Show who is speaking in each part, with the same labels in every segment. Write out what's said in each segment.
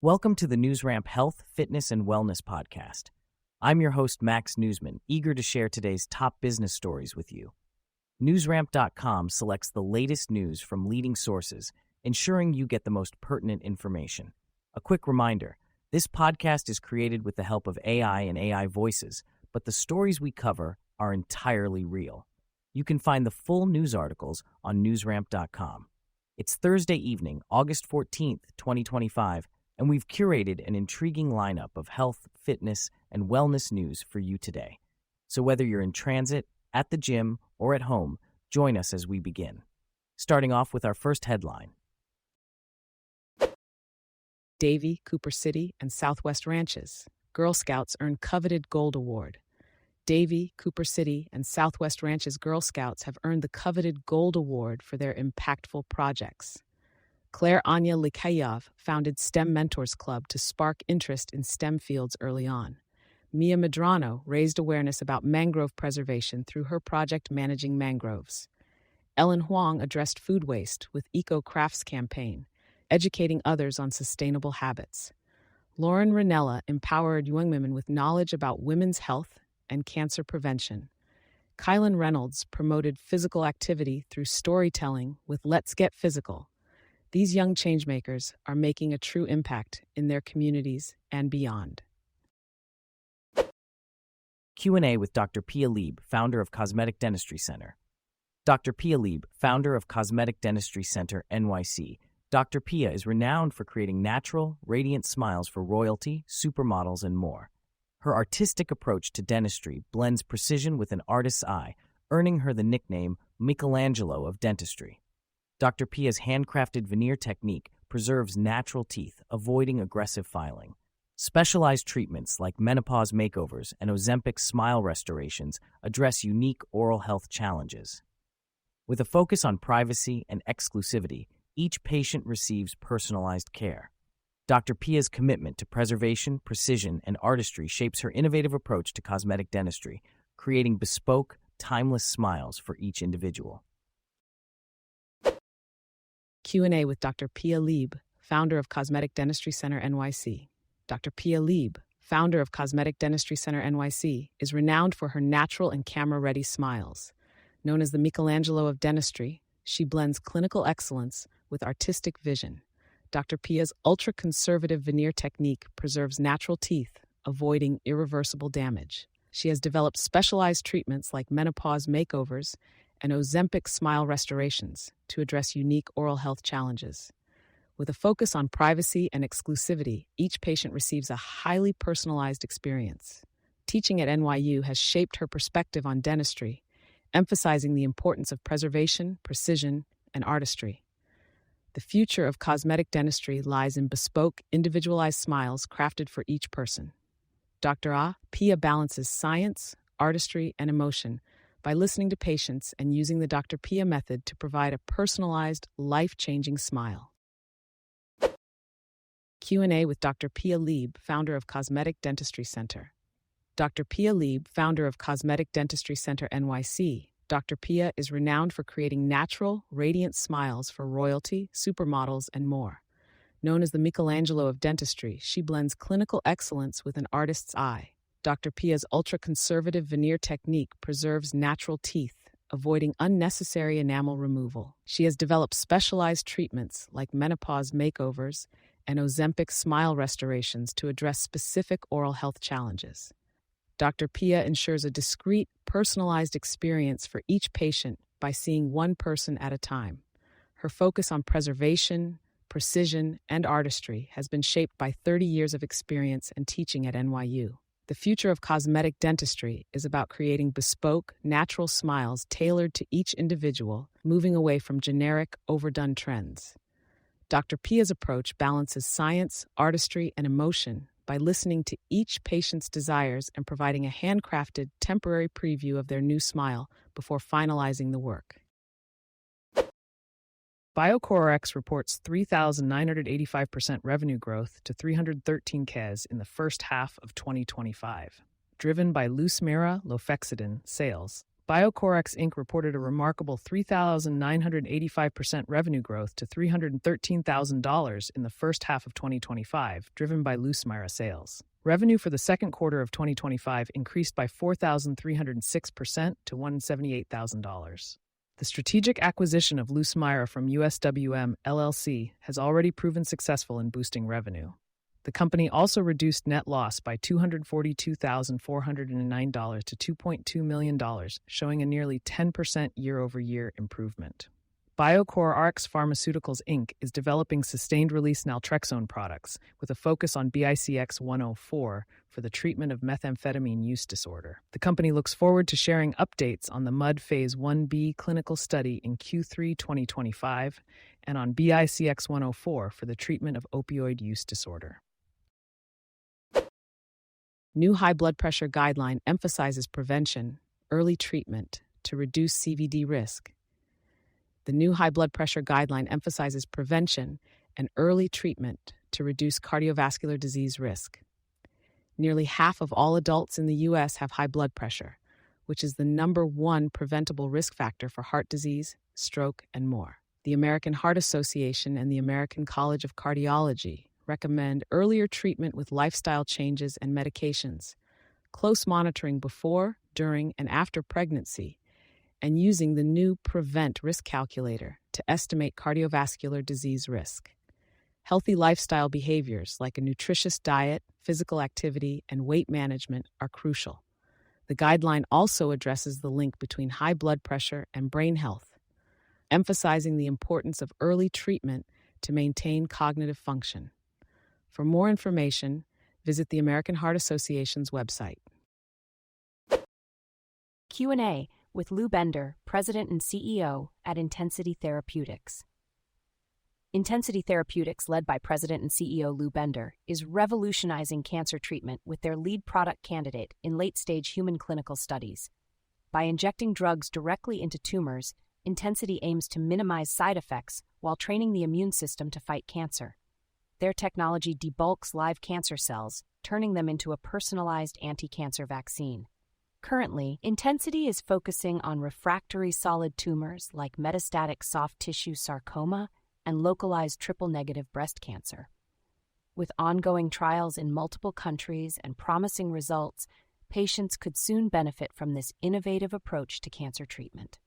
Speaker 1: Welcome to the NewsRamp Health, Fitness, and Wellness Podcast. I'm your host, Max Newsman, eager to share today's top business stories with you. NewsRamp.com selects the latest news from leading sources, ensuring you get the most pertinent information. A quick reminder, this podcast is created with the help of AI and AI voices, but the stories we cover are entirely real. You can find the full news articles on NewsRamp.com. It's Thursday evening, August 14th, 2025, and we've curated an intriguing lineup of health, fitness, and wellness news for you today. So whether you're in transit, at the gym, or at home, join us as we begin. Starting off with our first headline.
Speaker 2: Davie, Cooper City, and Southwest Ranches. Girl Scouts earn coveted Gold Award. Davie, Cooper City, and Southwest Ranches Girl Scouts have earned the coveted Gold Award for their impactful projects. Claire Anya Likhayev founded STEM Mentors Club to spark interest in STEM fields early on. Mia Medrano raised awareness about mangrove preservation through her project Managing Mangroves. Ellen Huang addressed food waste with Eco Crafts campaign, educating others on sustainable habits. Lauren Ranella empowered young women with knowledge about women's health and cancer prevention. Kylan Reynolds promoted physical activity through storytelling with Let's Get Physical. These young changemakers are making a true impact in their communities and beyond.
Speaker 1: Q&A with Dr. Pia Lieb, founder of Cosmetic Dentistry Center. Dr. Pia Lieb, founder of Cosmetic Dentistry Center NYC. Dr. Pia is renowned for creating natural, radiant smiles for royalty, supermodels, and more. Her artistic approach to dentistry blends precision with an artist's eye, earning her the nickname Michelangelo of dentistry. Dr. Pia's handcrafted veneer technique preserves natural teeth, avoiding aggressive filing. Specialized treatments like menopause makeovers and Ozempic smile restorations address unique oral health challenges. With a focus on privacy and exclusivity, each patient receives personalized care. Dr. Pia's commitment to preservation, precision, and artistry shapes her innovative approach to cosmetic dentistry, creating bespoke, timeless smiles for each individual.
Speaker 2: Q&A with Dr. Pia Lieb, founder of Cosmetic Dentistry Center NYC. Dr. Pia Lieb, founder of Cosmetic Dentistry Center NYC, is renowned for her natural and camera-ready smiles. Known as the Michelangelo of dentistry, she blends clinical excellence with artistic vision. Dr. Pia's ultra-conservative veneer technique preserves natural teeth, avoiding irreversible damage. She has developed specialized treatments like menopause makeovers and Ozempic smile restorations to address unique oral health challenges. With a focus on privacy and exclusivity, each patient receives a highly personalized experience. Teaching at NYU has shaped her perspective on dentistry, emphasizing the importance of preservation, precision, and artistry. The future of cosmetic dentistry lies in bespoke, individualized smiles crafted for each person. Dr. Pia balances science, artistry, and emotion by listening to patients and using the Dr. Pia method to provide a personalized, life-changing smile. Q&A with Dr. Pia Lieb, founder of Cosmetic Dentistry Center. Dr. Pia Lieb, founder of Cosmetic Dentistry Center NYC. Dr. Pia is renowned for creating natural, radiant smiles for royalty, supermodels, and more. Known as the Michelangelo of dentistry, she blends clinical excellence with an artist's eye. Dr. Pia's ultra-conservative veneer technique preserves natural teeth, avoiding unnecessary enamel removal. She has developed specialized treatments like menopause makeovers and Ozempic smile restorations to address specific oral health challenges. Dr. Pia ensures a discreet, personalized experience for each patient by seeing one person at a time. Her focus on preservation, precision, and artistry has been shaped by 30 years of experience and teaching at NYU. The future of cosmetic dentistry is about creating bespoke, natural smiles tailored to each individual, moving away from generic, overdone trends. Dr. Pia's approach balances science, artistry, and emotion by listening to each patient's desires and providing a handcrafted, temporary preview of their new smile before finalizing the work.
Speaker 3: BioCorRx reports 3,985% revenue growth to 313 Ks in the first half of 2025, driven by loose mira lofexidine sales, BioCorRx Inc. reported a remarkable 3,985% revenue growth to $313,000 in the first half of 2025, driven by Lucemyra sales. Revenue for the second quarter of 2025 increased by 4,306% to $178,000. The strategic acquisition of Lucemyra from USWM LLC has already proven successful in boosting revenue. The company also reduced net loss by $242,409 to $2.2 million, showing a nearly 10% year-over-year improvement. BioCorRx Pharmaceuticals Inc. is developing sustained-release naltrexone products with a focus on BICX 104 for the treatment of methamphetamine use disorder. The company looks forward to sharing updates on the MUD Phase 1b clinical study in Q3 2025 and on BICX 104 for the treatment of opioid use disorder. New high blood pressure guideline emphasizes prevention, early treatment to reduce CVD risk. The new high blood pressure guideline emphasizes prevention and early treatment to reduce cardiovascular disease risk. Nearly half of all adults in the U.S. have high blood pressure, which is the number one preventable risk factor for heart disease, stroke, and more. The American Heart Association and the American College of Cardiology recommend earlier treatment with lifestyle changes and medications, close monitoring before, during, and after pregnancy, and using the new Prevent Risk Calculator to estimate cardiovascular disease risk. Healthy lifestyle behaviors like a nutritious diet, physical activity, and weight management are crucial. The guideline also addresses the link between high blood pressure and brain health, emphasizing the importance of early treatment to maintain cognitive function. For more information, visit the American Heart Association's website.
Speaker 4: Q&A with Lou Bender, President and CEO at Intensity Therapeutics. Intensity Therapeutics, led by President and CEO Lou Bender, is revolutionizing cancer treatment with their lead product candidate in late-stage human clinical studies. By injecting drugs directly into tumors, Intensity aims to minimize side effects while training the immune system to fight cancer. Their technology debulks live cancer cells, turning them into a personalized anti-cancer vaccine. Currently, Intensity is focusing on refractory solid tumors like metastatic soft tissue sarcoma and localized triple-negative breast cancer. With ongoing trials in multiple countries and promising results, patients could soon benefit from this innovative approach to cancer treatment.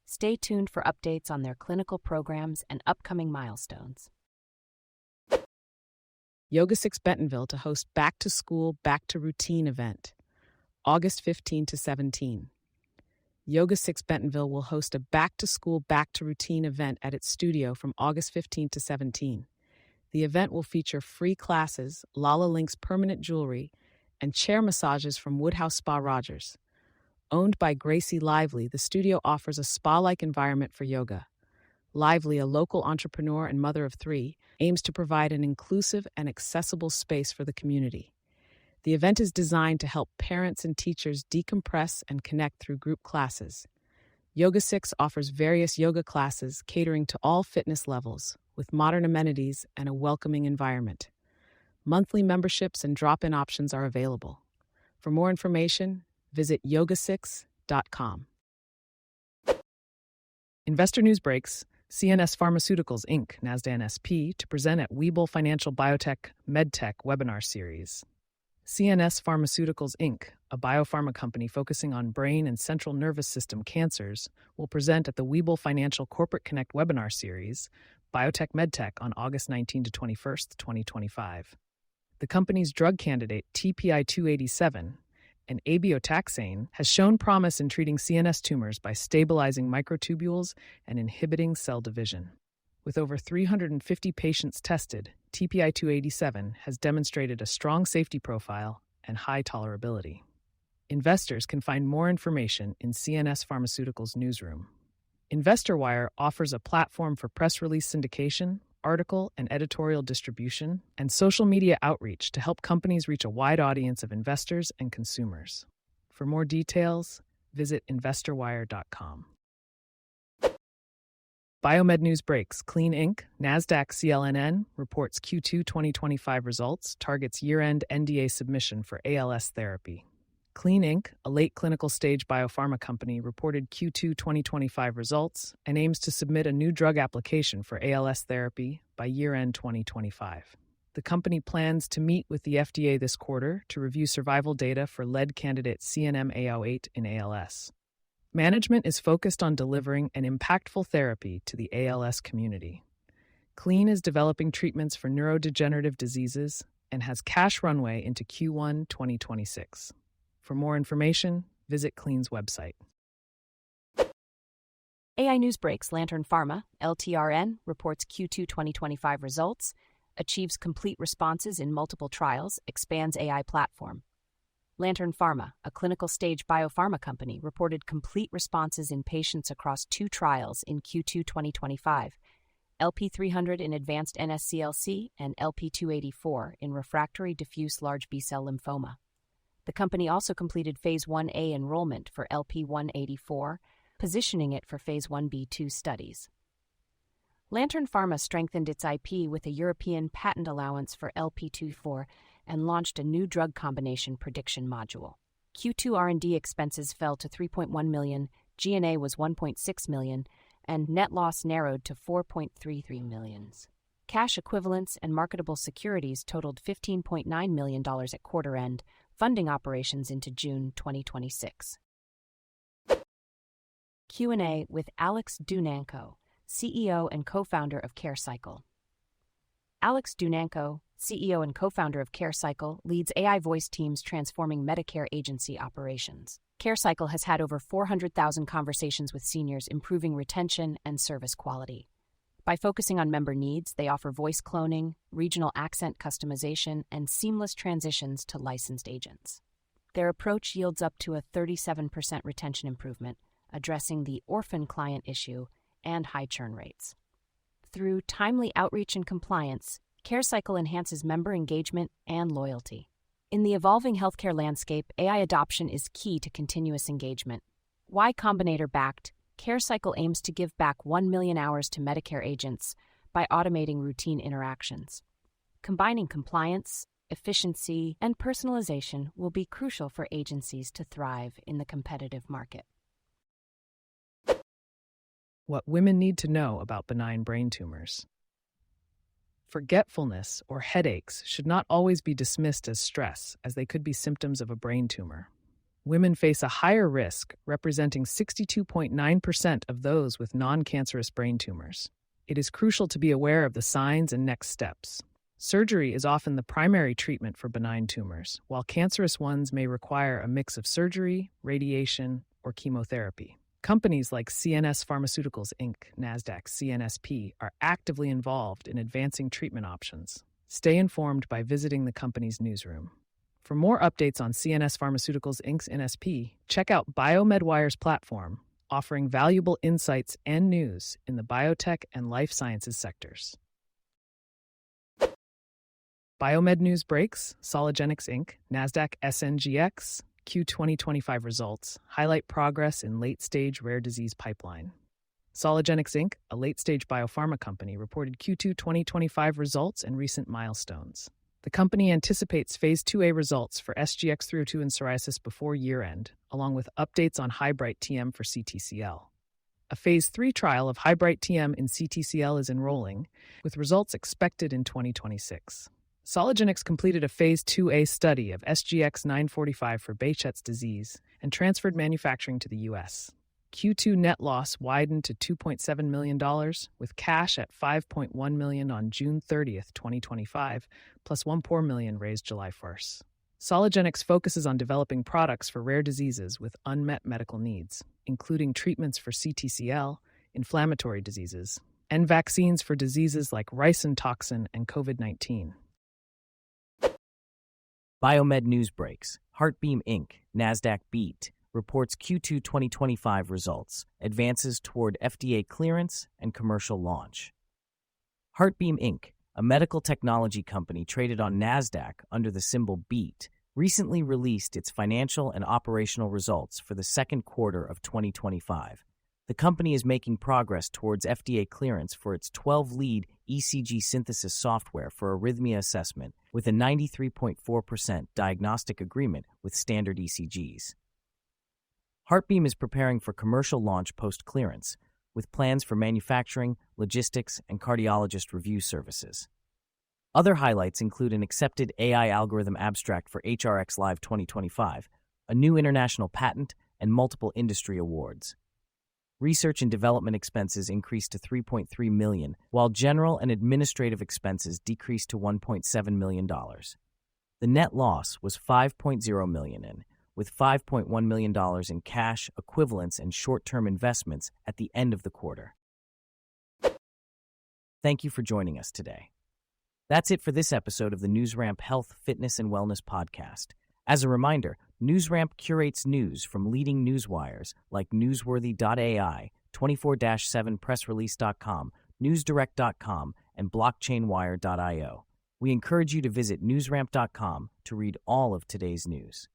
Speaker 4: Stay tuned for updates on their clinical programs and upcoming milestones.
Speaker 2: Yoga 6 Bentonville to host Back to School, Back to Routine event, August 15 to 17. Yoga 6 Bentonville will host a Back to School, Back to Routine event at its studio from August 15 to 17. The event will feature free classes, Lala Link's permanent jewelry, and chair massages from Woodhouse Spa Rogers. Owned by Gracie Lively, the studio offers a spa-like environment for yoga. Lively, a local entrepreneur and mother of 3, aims to provide an inclusive and accessible space for the community. The event is designed to help parents and teachers decompress and connect through group classes. Yoga 6 offers various yoga classes catering to all fitness levels, with modern amenities and a welcoming environment. Monthly memberships and drop-in options are available. For more information, visit yoga6.com.
Speaker 3: Investor news breaks. CNS Pharmaceuticals Inc., NASDAQ NSP, to present at Webull Financial Biotech MedTech webinar series. CNS Pharmaceuticals Inc., a biopharma company focusing on brain and central nervous system cancers, will present at the Webull Financial Corporate Connect webinar series, Biotech MedTech, on August 19 to 21, 2025. The company's drug candidate, TPI-287, an abiotaxane, has shown promise in treating CNS tumors by stabilizing microtubules and inhibiting cell division. With over 350 patients tested, TPI-287 has demonstrated a strong safety profile and high tolerability. Investors can find more information in CNS Pharmaceuticals newsroom. InvestorWire offers a platform for press release syndication, article and editorial distribution, and social media outreach to help companies reach a wide audience of investors and consumers. For more details, visit investorwire.com. Biomed news breaks. Clean Inc., NASDAQ CLNN, reports Q2 2025 results, targets year-end NDA submission for ALS therapy.
Speaker 2: Clean Inc., a late clinical stage biopharma company, reported Q2 2025 results and aims to submit a new drug application for ALS therapy by year-end 2025. The company plans to meet with the FDA this quarter to review survival data for lead candidate CNM-Au8 in ALS. Management is focused on delivering an impactful therapy to the ALS community. Clean is developing treatments for neurodegenerative diseases and has cash runway into Q1 2026. For more information, visit Clean's website.
Speaker 4: AI News Breaks: Lantern Pharma, LTRN, reports Q2 2025 results, achieves complete responses in multiple trials, expands AI platform. Lantern Pharma, a clinical stage biopharma company, reported complete responses in patients across 2 trials in Q2 2025, LP300 in advanced NSCLC and LP284 in refractory diffuse large B-cell lymphoma. The company also completed Phase 1A enrollment for LP184, positioning it for Phase 1B2 studies. Lantern Pharma strengthened its IP with a European patent allowance for LP24 and launched a new drug combination prediction module. Q2 R&D expenses fell to $3.1 million, G&A was $1.6 million, and net loss narrowed to $4.33 million. Cash equivalents and marketable securities totaled $15.9 million at quarter end, funding operations into June 2026. Q&A with Alex Dunanko, CEO and co-founder of CareCycle. Alex Dunanko, CEO and co-founder of CareCycle, leads AI voice teams transforming Medicare agency operations. CareCycle has had over 400,000 conversations with seniors, improving retention and service quality. By focusing on member needs, they offer voice cloning, regional accent customization, and seamless transitions to licensed agents. Their approach yields up to a 37% retention improvement, addressing the orphan client issue and high churn rates. Through timely outreach and compliance, CareCycle enhances member engagement and loyalty. In the evolving healthcare landscape, AI adoption is key to continuous engagement. Y Combinator-backed, CareCycle aims to give back 1 million hours to Medicare agents by automating routine interactions. Combining compliance, efficiency, and personalization will be crucial for agencies to thrive in the competitive market.
Speaker 2: What women need to know about benign brain tumors. Forgetfulness or headaches should not always be dismissed as stress, as they could be symptoms of a brain tumor. Women face a higher risk, representing 62.9% of those with non-cancerous brain tumors. It is crucial to be aware of the signs and next steps. Surgery is often the primary treatment for benign tumors, while cancerous ones may require a mix of surgery, radiation, or chemotherapy. Companies like CNS Pharmaceuticals Inc., NASDAQ, CNSP, are actively involved in advancing treatment options. Stay informed by visiting the company's newsroom. For more updates on CNS Pharmaceuticals Inc.'s NSP, check out BioMedWire's platform, offering valuable insights and news in the biotech and life sciences sectors. Biomed News Breaks: Soligenix Inc., NASDAQ SNGX, Q 2025 results highlight progress in late-stage rare disease pipeline. Soligenix Inc., a late-stage biopharma company, reported Q2 2025 results and recent milestones. The company anticipates Phase 2A results for SGX-302 in psoriasis before year-end, along with updates on HiBright TM for CTCL. A Phase 3 trial of HiBright TM in CTCL is enrolling, with results expected in 2026. Soligenix completed a Phase 2A study of SGX-945 for Behçet's disease and transferred manufacturing to the U.S. Q2 net loss widened to $2.7 million, with cash at $5.1 million on June 30, 2025, plus $1.4 million raised July 1st. Soligenix focuses on developing products for rare diseases with unmet medical needs, including treatments for CTCL, inflammatory diseases, and vaccines for diseases like ricin toxin and COVID-19.
Speaker 1: Biomed News Breaks: HeartBeam Inc., NASDAQ BEAT, reports Q2 2025 results, advances toward FDA clearance and commercial launch. HeartBeam Inc., a medical technology company traded on NASDAQ under the symbol BEAT, recently released its financial and operational results for the second quarter of 2025. The company is making progress towards FDA clearance for its 12-lead ECG synthesis software for arrhythmia assessment with a 93.4% diagnostic agreement with standard ECGs. HeartBeam is preparing for commercial launch post-clearance, with plans for manufacturing, logistics, and cardiologist review services. Other highlights include an accepted AI algorithm abstract for HRX Live 2025, a new international patent, and multiple industry awards. Research and development expenses increased to $3.3 million, while general and administrative expenses decreased to $1.7 million. The net loss was $5.0 million, with $5.1 million in cash, equivalents, and short-term investments at the end of the quarter. Thank you for joining us today. That's it for this episode of the NewsRamp Health, Fitness, and Wellness podcast. As a reminder, NewsRamp curates news from leading newswires like Newsworthy.ai, 24/7pressrelease.com, NewsDirect.com, and BlockchainWire.io. We encourage you to visit newsramp.com to read all of today's news.